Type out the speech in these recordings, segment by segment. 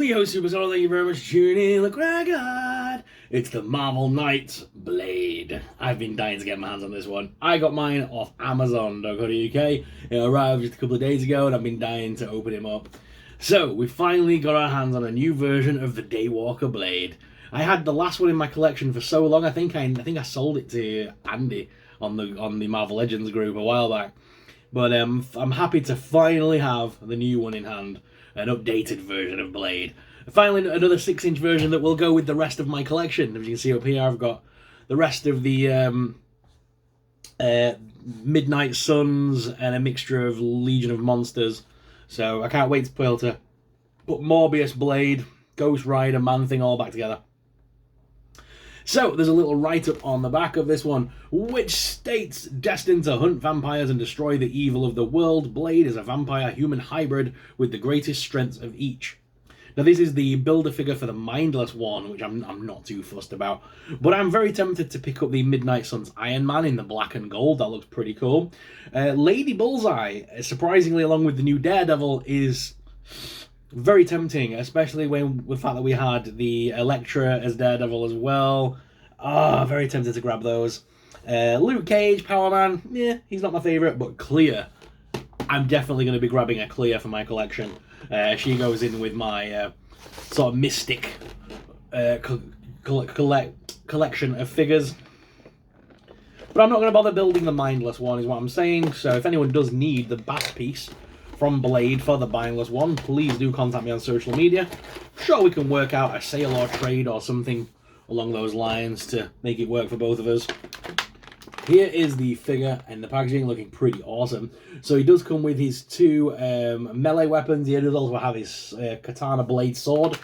yo, Superstar, thank you very much for tuning in. Look what I got. It's the Marvel Knights Blade. I've been dying to get my hands on this one. I got mine off Amazon.co.uk. It arrived just a couple of days ago, and I've been dying to open him up. So, we finally got our hands on a new version of the Daywalker Blade. I had the last one in my collection for so long, I think I sold it to Andy on the Marvel Legends group a while back. But I'm happy to finally have the new one in hand. An updated version of Blade. Finally, another 6-inch version that will go with the rest of my collection. As you can see up here, I've got the rest of the Midnight Suns and a mixture of Legion of Monsters. So I can't wait to be able to put Morbius, Blade, Ghost Rider, Man-Thing all back together. So, there's a little write-up on the back of this one, which states, destined to hunt vampires and destroy the evil of the world, Blade is a vampire-human hybrid with the greatest strengths of each. Now, this is the Build-A-Figure for the Mindless One, which I'm not too fussed about. But I'm very tempted to pick up the Midnight Suns Iron Man in the black and gold. That looks pretty cool. Lady Bullseye, surprisingly, along with the new Daredevil, is very tempting, especially with the fact that we had the Elektra as Daredevil as well. Very tempted to grab those. Luke Cage, Power Man, yeah, he's not my favourite, but Clear. I'm definitely going to be grabbing a Clear for my collection. She goes in with my sort of mystic collection of figures. But I'm not going to bother building the Mindless One, is what I'm saying. So if anyone does need the back piece from Blade for the Mindless One, please do contact me on social media. Sure, we can work out a sale or trade or something along those lines to make it work for both of us. Here is the figure and the packaging, looking pretty awesome. So he does come with his two melee weapons. He does also have his katana blade sword.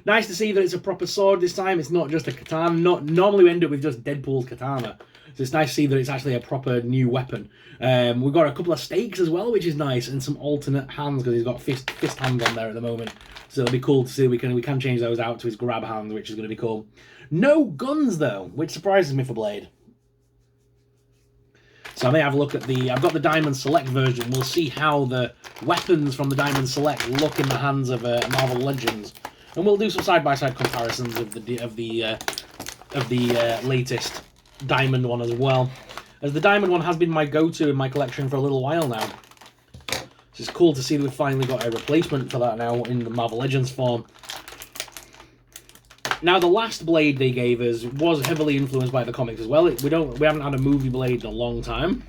Nice to see that it's a proper sword this time. It's not just a katana. Normally we end up with just Deadpool's katana. So it's nice to see that it's actually a proper new weapon. We've got a couple of stakes as well, which is nice, and some alternate hands because he's got fist hands on there at the moment. So it'll be cool to see. We can change those out to his grab hands, which is going to be cool. No guns though, which surprises me for Blade. So I may have a look at I've got the Diamond Select version. We'll see how the weapons from the Diamond Select look in the hands of Marvel Legends, and we'll do some side-by-side comparisons of the latest Diamond one as well, as the Diamond one has been my go-to in my collection for a little while now. So it's cool to see that we've finally got a replacement for that now in the Marvel Legends form. Now, the last Blade they gave us was heavily influenced by the comics as well. We haven't had a movie Blade in a long time.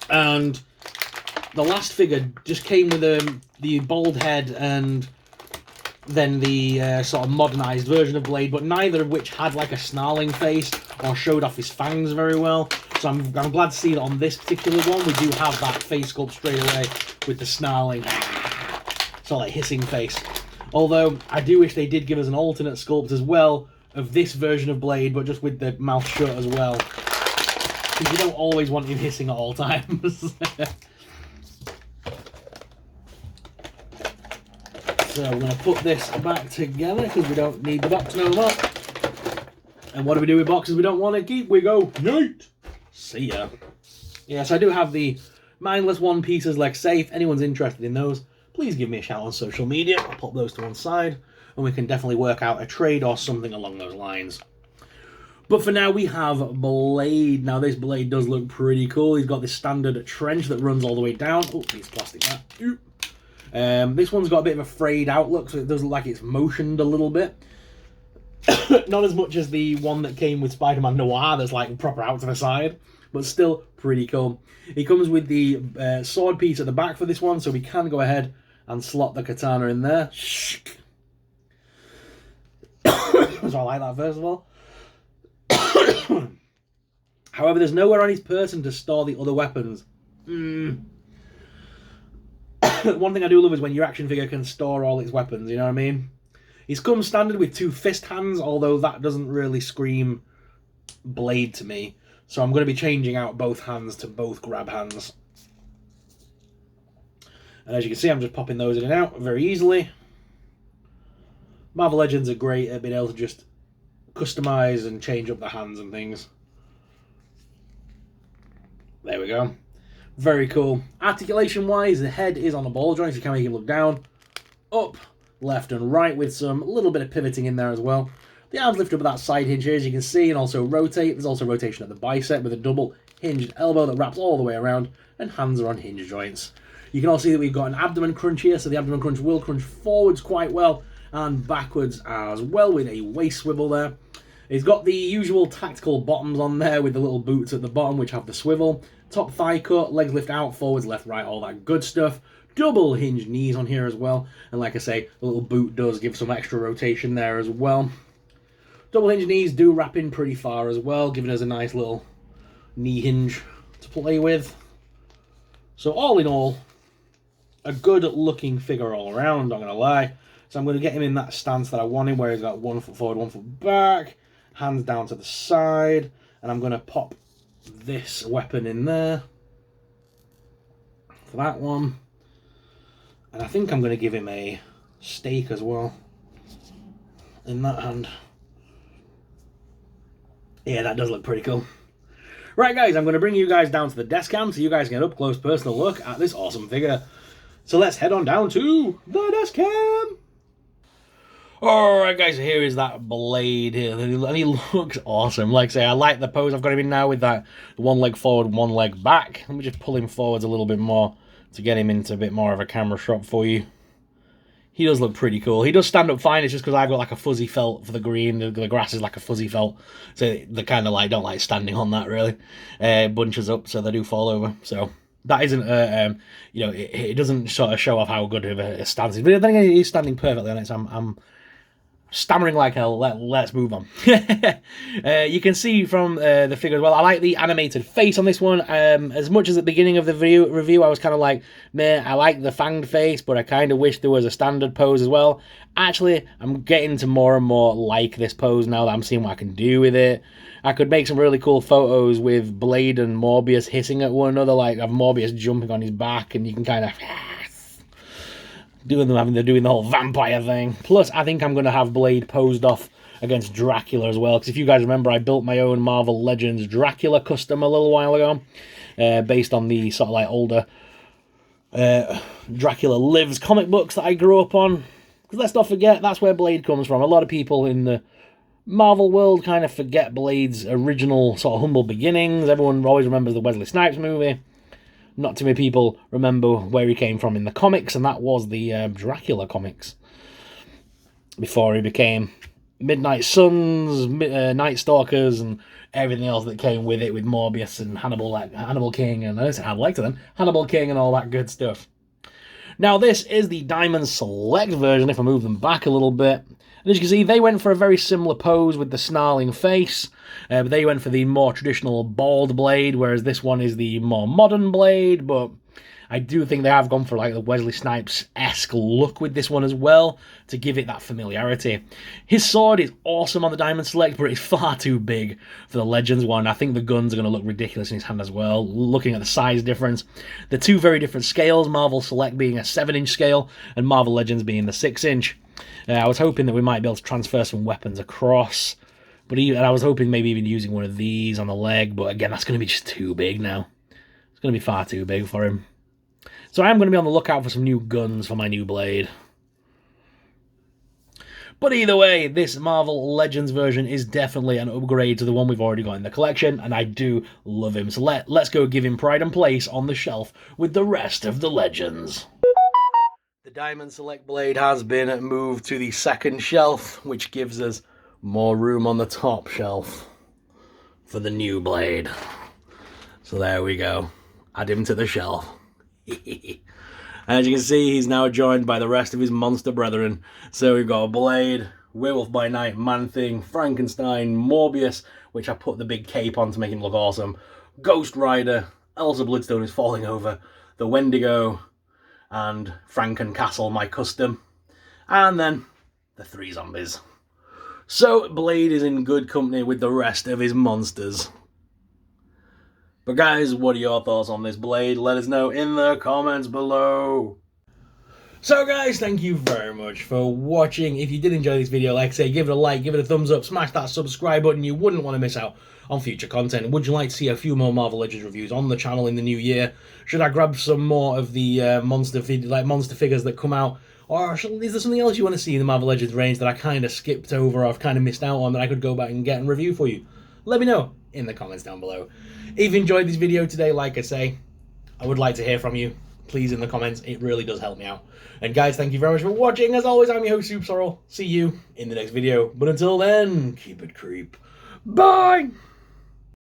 And the last figure just came with the bald head and then the sort of modernized version of Blade, but neither of which had like a snarling face or showed off his fangs very well. So I'm glad to see that on this particular one we do have that face sculpt straight away with the snarling, sort of like hissing face. Although I do wish they did give us an alternate sculpt as well of this version of Blade, but just with the mouth shut as well, because you don't always want him hissing at all times. So we're going to put this back together because we don't need the box no more. And what do we do with boxes we don't want to keep? We go, night! See ya. Yes, I do have the Mindless One pieces, like say, if anyone's interested in those, please give me a shout on social media. I'll pop those to one side, and we can definitely work out a trade or something along those lines. But for now, we have Blade. Now, this Blade does look pretty cool. He's got this standard trench that runs all the way down. Oh, piece of plastic that. This one's got a bit of a frayed outlook, so it does look like it's motioned a little bit. Not as much as the one that came with Spider-Man Noir that's like proper out to the side, but still pretty cool. He comes with the sword piece at the back for this one, so we can go ahead and slot the katana in there. So I like that first of all. However, there's nowhere on his person to store the other weapons. One thing I do love is when your action figure can store all its weapons, you know what I mean? He's come standard with 2 fist hands, although that doesn't really scream Blade to me. So I'm going to be changing out both hands to both grab hands. And as you can see, I'm just popping those in and out very easily. Marvel Legends are great at being able to just customize and change up the hands and things. There we go. Very cool. Articulation-wise, the head is on a ball joint, so you can make him look down, up, left, and right with some little bit of pivoting in there as well. The arms lift up at that side hinge here, as you can see, and also rotate. There's also rotation at the bicep with a double hinged elbow that wraps all the way around, and hands are on hinge joints. You can also see that we've got an abdomen crunch here, so the abdomen crunch will crunch forwards quite well, and backwards as well, with a waist swivel there. It's got the usual tactical bottoms on there with the little boots at the bottom, which have the swivel. Top thigh cut, legs lift out, forwards, left, right, all that good stuff. Double hinged knees on here as well. And like I say, the little boot does give some extra rotation there as well. Double hinged knees do wrap in pretty far as well, giving us a nice little knee hinge to play with. So all in all, a good looking figure all around, not going to lie. So I'm going to get him in that stance that I want him, where he's got 1 foot forward, 1 foot back, hands down to the side, and I'm going to pop this weapon in there for that one. And I think I'm going to give him a stake as well in that hand. Yeah, that does look pretty cool. Right, guys, I'm going to bring you guys down to the desk cam so you guys can get an up-close personal look at this awesome figure. So let's head on down to the desk cam. Alright, guys, so here is that Blade here, and he looks awesome. Like I say, I like the pose I've got him in now with that 1 leg forward, 1 leg back. Let me just pull him forwards a little bit more to get him into a bit more of a camera shot for you. He does look pretty cool. He does stand up fine. It's just because I've got like a fuzzy felt for the green. The grass is like a fuzzy felt, so they kind of like don't like standing on that really. Bunches up, so they do fall over. So that isn't you know, it doesn't sort of show off how good of a stance is. But then again, he's standing perfectly on it. So I'm stammering like hell. Let's move on. You can see from the figure as well, I like the animated face on this one. As much as at the beginning of the review I was kind of like, meh, I like the fanged face, but I kind of wish there was a standard pose as well. Actually, I'm getting to more and more like this pose now that I'm seeing what I can do with it. I could make some really cool photos with Blade and Morbius hissing at one another, like have Morbius jumping on his back, and you can kind of doing the whole vampire thing. Plus, I think I'm going to have Blade posed off against Dracula as well, because if you guys remember, I built my own Marvel Legends Dracula custom a little while ago, based on the sort of like older Dracula Lives comic books that I grew up on. Because let's not forget, that's where Blade comes from. A lot of people in the Marvel world kind of forget Blade's original sort of humble beginnings. Everyone always remembers the Wesley Snipes movie. Not too many people remember where he came from in the comics, and that was the Dracula comics. Before he became Midnight Suns, Night Stalkers, and everything else that came with it, with Morbius and Hannibal King, and I liked them, Hannibal King and all that good stuff. Now this is the Diamond Select version, if I move them back a little bit. And as you can see, they went for a very similar pose with the snarling face. But they went for the more traditional bald Blade, whereas this one is the more modern Blade. But I do think they have gone for like the Wesley Snipes-esque look with this one as well, to give it that familiarity. His sword is awesome on the Diamond Select, but it's far too big for the Legends one. I think the guns are going to look ridiculous in his hand as well, looking at the size difference. The two very different scales, Marvel Select being a 7-inch scale, and Marvel Legends being the 6-inch. I was hoping that we might be able to transfer some weapons across, but I was hoping maybe even using one of these on the leg, but again, that's going to be just too big now. It's going to be far too big for him. So I am going to be on the lookout for some new guns for my new Blade. But either way, this Marvel Legends version is definitely an upgrade to the one we've already got in the collection, and I do love him. So let's go give him pride and place on the shelf with the rest of the Legends. The Diamond Select Blade has been moved to the second shelf, which gives us more room on the top shelf for the new Blade. So there we go. Add him to the shelf. As you can see, he's now joined by the rest of his monster brethren. So we've got Blade, Werewolf by Night, Man-Thing, Frankenstein, Morbius, which I put the big cape on to make him look awesome, Ghost Rider, Elsa Bloodstone is falling over, the Wendigo, and Frankencastle, my custom, and then the 3 zombies. So Blade is in good company with the rest of his monsters. But guys, what are your thoughts on this Blade? Let us know in the comments below. So guys, thank you very much for watching. If you did enjoy this video, like I say, give it a like, give it a thumbs up, smash that subscribe button. You wouldn't want to miss out on future content. Would you like to see a few more Marvel Legends reviews on the channel in the new year? Should I grab some more of the monster figures that come out? Or is there something else you want to see in the Marvel Legends range that I kind of skipped over or I've kind of missed out on that I could go back and get and review for you? Let me know in the comments down below. If you enjoyed this video today, like I say, I would like to hear from you. Please in the comments, it really does help me out. And guys, thank you very much for watching. As always, I'm your host, Soup Sorrel. See you in the next video. But until then, keep it creep. Bye!